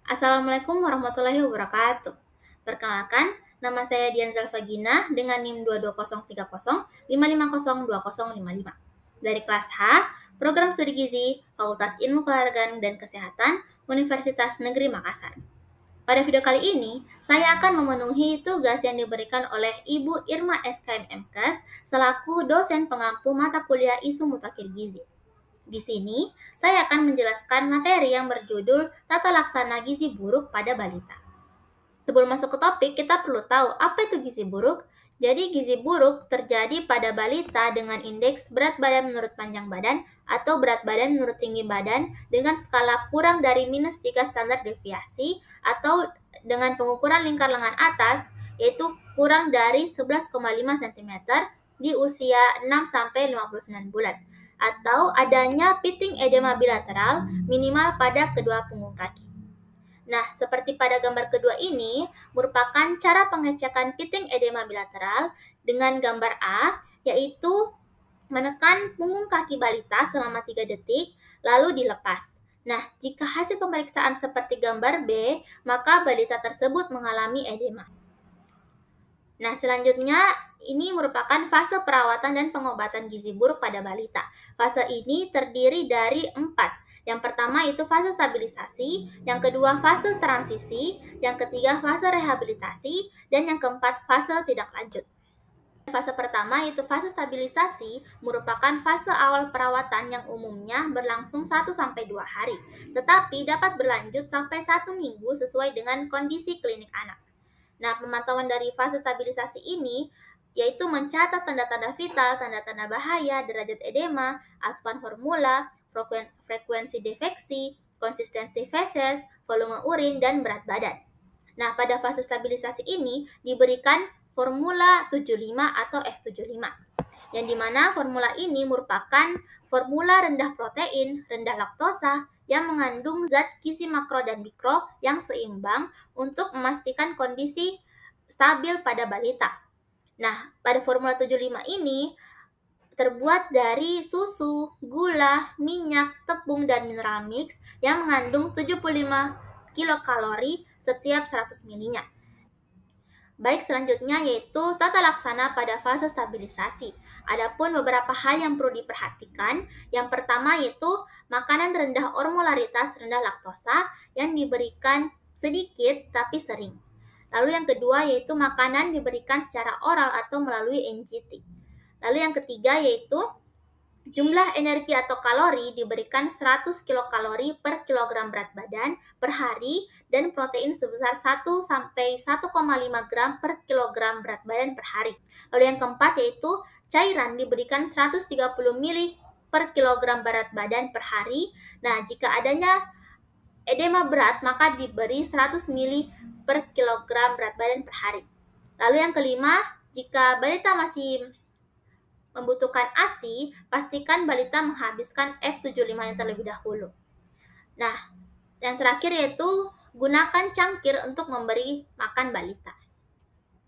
Assalamualaikum warahmatullahi wabarakatuh. Perkenalkan, nama saya Dian Zalfagina dengan NIM 2203055020055. Dari kelas H, Program Studi Gizi, Fakultas Ilmu Keluargaan dan Kesehatan, Universitas Negeri Makassar. Pada video kali ini, saya akan memenuhi tugas yang diberikan oleh Ibu Irma SKM MKes selaku dosen pengampu mata kuliah Isu Mutakhir Gizi. Di sini, saya akan menjelaskan materi yang berjudul Tata Laksana Gizi Buruk pada Balita. Sebelum masuk ke topik, kita perlu tahu apa itu gizi buruk. Jadi, gizi buruk terjadi pada balita dengan indeks berat badan menurut panjang badan atau berat badan menurut tinggi badan dengan skala kurang dari -3 standar deviasi atau dengan pengukuran lingkar lengan atas yaitu kurang dari 11,5 cm di usia 6-59 bulan atau adanya pitting edema bilateral minimal pada kedua punggung kaki. Nah, seperti pada gambar kedua ini, merupakan cara pengecekan pitting edema bilateral dengan gambar A, yaitu menekan punggung kaki balita selama 3 detik, lalu dilepas. Nah, jika hasil pemeriksaan seperti gambar B, maka balita tersebut mengalami edema. Nah, selanjutnya ini merupakan fase perawatan dan pengobatan gizi buruk pada balita. Fase ini terdiri dari 4. Yang pertama itu fase stabilisasi, yang kedua fase transisi, yang ketiga fase rehabilitasi, dan yang keempat fase tidak lanjut. Fase pertama yaitu fase stabilisasi merupakan fase awal perawatan yang umumnya berlangsung 1-2 hari, tetapi dapat berlanjut sampai 1 minggu sesuai dengan kondisi klinik anak. Nah, pemantauan dari fase stabilisasi ini yaitu mencatat tanda-tanda vital, tanda-tanda bahaya, derajat edema, asupan formula, frekuensi defeksi, konsistensi feses, volume urin, dan berat badan. Nah, pada fase stabilisasi ini diberikan formula 75 atau F75, yang dimana formula ini merupakan formula rendah protein, rendah laktosa, yang mengandung zat gizi makro dan mikro yang seimbang untuk memastikan kondisi stabil pada balita. Nah, pada formula 75 ini terbuat dari susu, gula, minyak, tepung, dan mineral mix yang mengandung 75 kilokalori setiap 100 ml-nya. Baik, selanjutnya yaitu tata laksana pada fase stabilisasi. Adapun beberapa hal yang perlu diperhatikan. Yang pertama yaitu makanan rendah osmolaritas, rendah laktosa yang diberikan sedikit tapi sering. Lalu yang kedua yaitu makanan diberikan secara oral atau melalui NGT. Lalu yang ketiga yaitu jumlah energi atau kalori diberikan 100 kilokalori per kilogram berat badan per hari dan protein sebesar 1-1,5 gram per kilogram berat badan per hari. Lalu yang keempat yaitu cairan diberikan 130 ml per kilogram berat badan per hari. Nah, jika adanya edema berat maka diberi 100 ml per kilogram berat badan per hari. Lalu yang kelima, jika balita masih membutuhkan ASI, pastikan balita menghabiskan F75-nya terlebih dahulu. Nah, yang terakhir yaitu gunakan cangkir untuk memberi makan balita.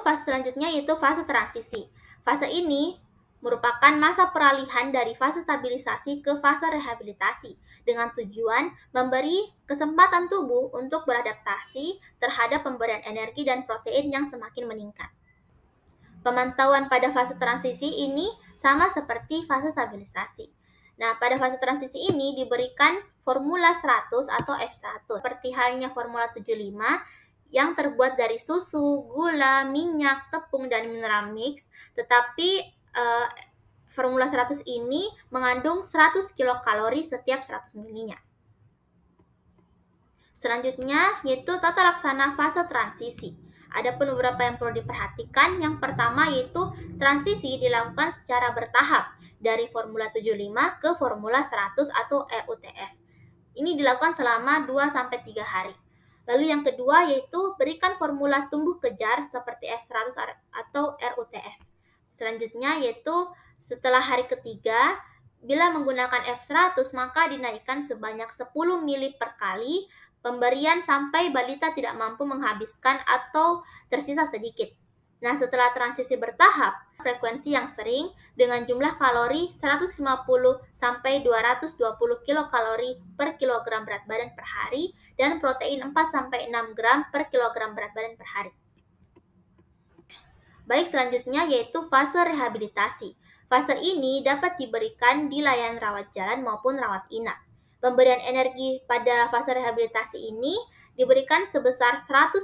Fase selanjutnya yaitu fase transisi. Fase ini merupakan masa peralihan dari fase stabilisasi ke fase rehabilitasi dengan tujuan memberi kesempatan tubuh untuk beradaptasi terhadap pemberian energi dan protein yang semakin meningkat. Pemantauan pada fase transisi ini sama seperti fase stabilisasi. Nah, pada fase transisi ini diberikan formula 100 atau F100, seperti halnya formula 75 yang terbuat dari susu, gula, minyak, tepung, dan mineral mix, tetapi formula 100 ini mengandung 100 kilokalori setiap 100 ml-nya. Selanjutnya yaitu tata laksana fase transisi. Adapun beberapa yang perlu diperhatikan. Yang pertama yaitu transisi dilakukan secara bertahap dari formula 75 ke formula 100 atau RUTF. Ini dilakukan selama 2-3 hari. Lalu yang kedua yaitu berikan formula tumbuh kejar seperti F100 atau RUTF. Selanjutnya yaitu setelah hari ketiga, bila menggunakan F100 maka dinaikkan sebanyak 10 ml per kali pemberian sampai balita tidak mampu menghabiskan atau tersisa sedikit. Nah, setelah transisi bertahap, frekuensi yang sering dengan jumlah kalori 150 sampai 220 kilokalori per kilogram berat badan per hari dan protein 4 sampai 6 gram per kilogram berat badan per hari. Baik, selanjutnya yaitu fase rehabilitasi. Fase ini dapat diberikan di layanan rawat jalan maupun rawat inap. Pemberian energi pada fase rehabilitasi ini diberikan sebesar 150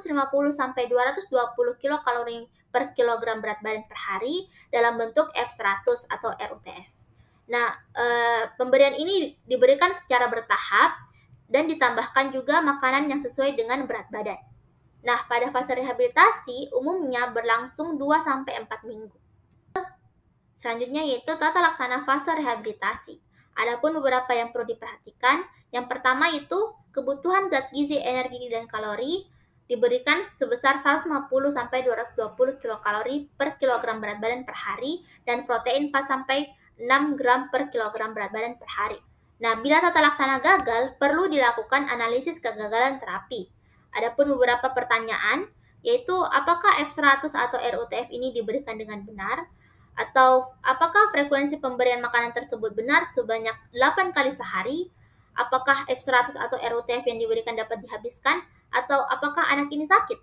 sampai 220 kilokalori per kilogram berat badan per hari dalam bentuk F100 atau RUTF. Nah, pemberian ini diberikan secara bertahap dan ditambahkan juga makanan yang sesuai dengan berat badan. Nah, pada fase rehabilitasi umumnya berlangsung 2-4 minggu. Selanjutnya yaitu tata laksana fase rehabilitasi. Adapun beberapa yang perlu diperhatikan. Yang pertama itu kebutuhan zat gizi, energi, dan kalori diberikan sebesar 150 sampai 220 kilokalori per kilogram berat badan per hari dan protein 4 sampai 6 gram per kilogram berat badan per hari. Nah, bila tata laksana gagal, perlu dilakukan analisis kegagalan terapi. Adapun beberapa pertanyaan, yaitu apakah F100 atau RUTF ini diberikan dengan benar? Atau apakah frekuensi pemberian makanan tersebut benar sebanyak 8 kali sehari? Apakah F100 atau RUTF yang diberikan dapat dihabiskan? Atau apakah anak ini sakit?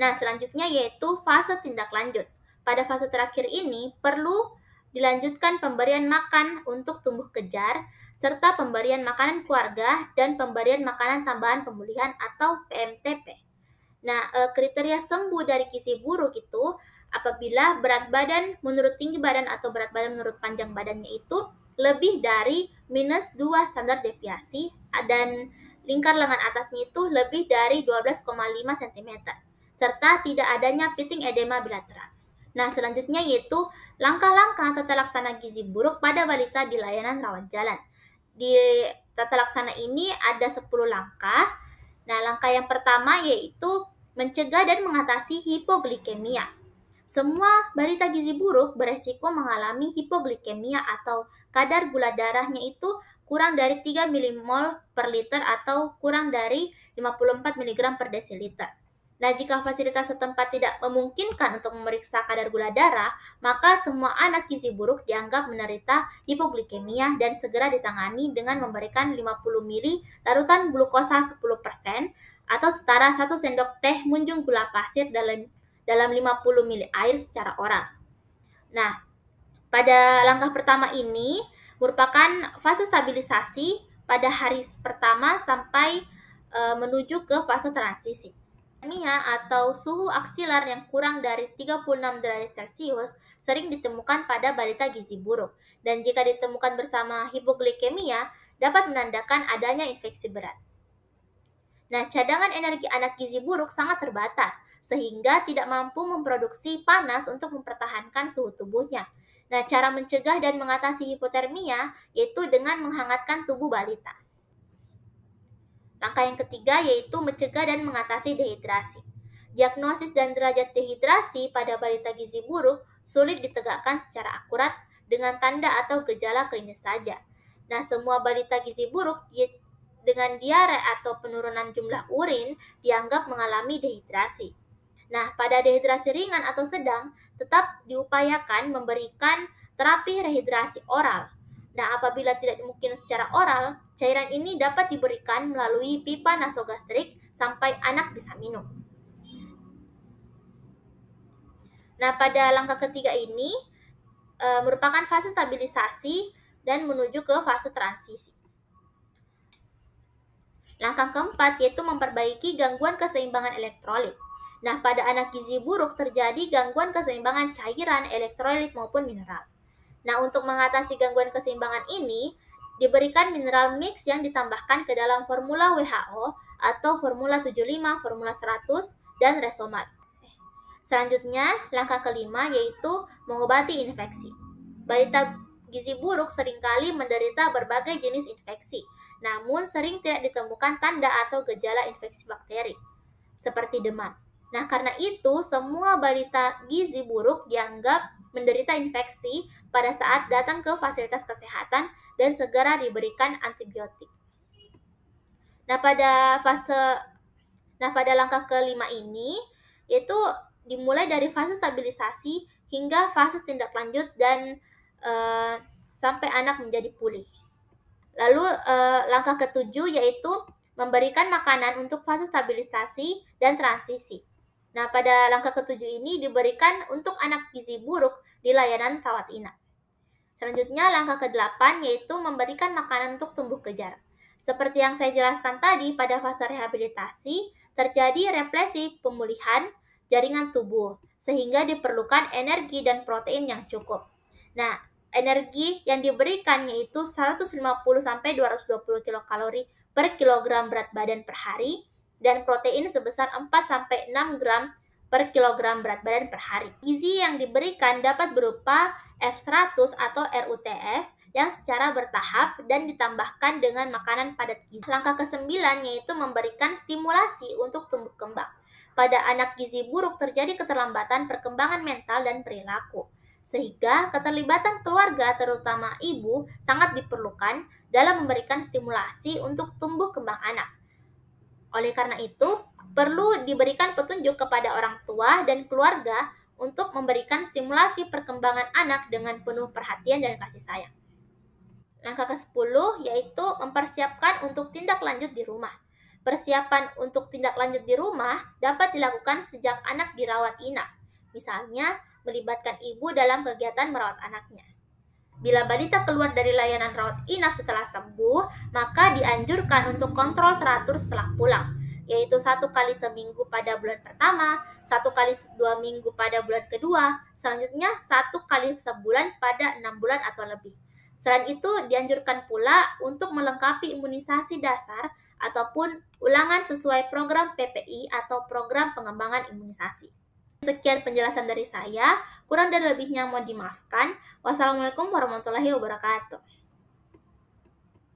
Nah, selanjutnya yaitu fase tindak lanjut. Pada fase terakhir ini, perlu dilanjutkan pemberian makan untuk tumbuh kejar, serta pemberian makanan keluarga dan pemberian makanan tambahan pemulihan atau PMTP. Nah, kriteria sembuh dari gizi buruk itu apabila berat badan menurut tinggi badan atau berat badan menurut panjang badannya itu lebih dari minus 2 standar deviasi dan lingkar lengan atasnya itu lebih dari 12,5 cm serta tidak adanya pitting edema bilateral. Nah, selanjutnya yaitu langkah-langkah tata laksana gizi buruk pada balita di layanan rawat jalan. Di tata laksana ini ada 10 langkah. Nah, langkah yang pertama yaitu mencegah dan mengatasi hipoglikemia. Semua balita gizi buruk beresiko mengalami hipoglikemia atau kadar gula darahnya itu kurang dari 3 milimol per liter atau kurang dari 54 mg per desiliter. Nah, jika fasilitas setempat tidak memungkinkan untuk memeriksa kadar gula darah, maka semua anak gizi buruk dianggap menderita hipoglikemia dan segera ditangani dengan memberikan 50 ml larutan glukosa 10% atau setara 1 sendok teh munjung gula pasir dalam 50 ml air secara oral. Nah, pada langkah pertama ini merupakan fase stabilisasi pada hari pertama sampai menuju ke fase transisi. Atau suhu aksilar yang kurang dari 36 derajat Celcius sering ditemukan pada balita gizi buruk, dan jika ditemukan bersama hipoglikemia dapat menandakan adanya infeksi berat. Nah, cadangan energi anak gizi buruk sangat terbatas, sehingga tidak mampu memproduksi panas untuk mempertahankan suhu tubuhnya. Nah, cara mencegah dan mengatasi hipotermia yaitu dengan menghangatkan tubuh balita. Langkah yang ketiga yaitu mencegah dan mengatasi dehidrasi. Diagnosis dan derajat dehidrasi pada balita gizi buruk sulit ditegakkan secara akurat dengan tanda atau gejala klinis saja. Nah, semua balita gizi buruk dengan diare atau penurunan jumlah urin dianggap mengalami dehidrasi. Nah, pada dehidrasi ringan atau sedang, tetap diupayakan memberikan terapi rehidrasi oral. Nah, apabila tidak mungkin secara oral, cairan ini dapat diberikan melalui pipa nasogastrik sampai anak bisa minum. Nah, pada langkah ketiga ini merupakan fase stabilisasi dan menuju ke fase transisi. Langkah keempat yaitu memperbaiki gangguan keseimbangan elektrolit. Nah, pada anak gizi buruk terjadi gangguan keseimbangan cairan, elektrolit maupun mineral. Nah, untuk mengatasi gangguan keseimbangan ini, diberikan mineral mix yang ditambahkan ke dalam formula WHO atau formula 75, formula 100, dan Resomat. Selanjutnya, langkah kelima yaitu mengobati infeksi. Balita gizi buruk seringkali menderita berbagai jenis infeksi, namun sering tidak ditemukan tanda atau gejala infeksi bakteri, seperti demam. Nah, karena itu, semua balita gizi buruk dianggap menderita infeksi pada saat datang ke fasilitas kesehatan dan segera diberikan antibiotik. Nah, pada fase Nah, pada langkah kelima ini, itu dimulai dari fase stabilisasi hingga fase tindak lanjut dan sampai anak menjadi pulih. Lalu langkah ketujuh yaitu memberikan makanan untuk fase stabilisasi dan transisi. Nah, pada langkah ketujuh ini diberikan untuk anak gizi buruk di layanan rawat inap. Selanjutnya, langkah ke-8 yaitu memberikan makanan untuk tumbuh kejar. Seperti yang saya jelaskan tadi, pada fase rehabilitasi terjadi replesi pemulihan jaringan tubuh, sehingga diperlukan energi dan protein yang cukup. Nah, energi yang diberikan yaitu 150-220 kilokalori per kilogram berat badan per hari, dan protein sebesar 4-6 gram per kilogram berat badan per hari. Gizi yang diberikan dapat berupa F100 atau RUTF yang secara bertahap dan ditambahkan dengan makanan padat gizi. Langkah ke-9 yaitu memberikan stimulasi untuk tumbuh kembang. Pada anak gizi buruk terjadi keterlambatan perkembangan mental dan perilaku, sehingga keterlibatan keluarga terutama ibu sangat diperlukan dalam memberikan stimulasi untuk tumbuh kembang anak. Oleh karena itu, perlu diberikan petunjuk kepada orang tua dan keluarga untuk memberikan stimulasi perkembangan anak dengan penuh perhatian dan kasih sayang. Langkah ke-10 yaitu mempersiapkan untuk tindak lanjut di rumah. Persiapan untuk tindak lanjut di rumah dapat dilakukan sejak anak dirawat inap, misalnya melibatkan ibu dalam kegiatan merawat anaknya. Bila balita keluar dari layanan rawat inap setelah sembuh, maka dianjurkan untuk kontrol teratur setelah pulang, yaitu 1 kali seminggu pada bulan pertama, 1 kali 2 minggu pada bulan kedua, selanjutnya 1 kali sebulan pada 6 bulan atau lebih. Selain itu, dianjurkan pula untuk melengkapi imunisasi dasar ataupun ulangan sesuai program PPI atau program pengembangan imunisasi. Sekian penjelasan dari saya, kurang dan lebihnya mohon dimaafkan. Wassalamualaikum warahmatullahi wabarakatuh.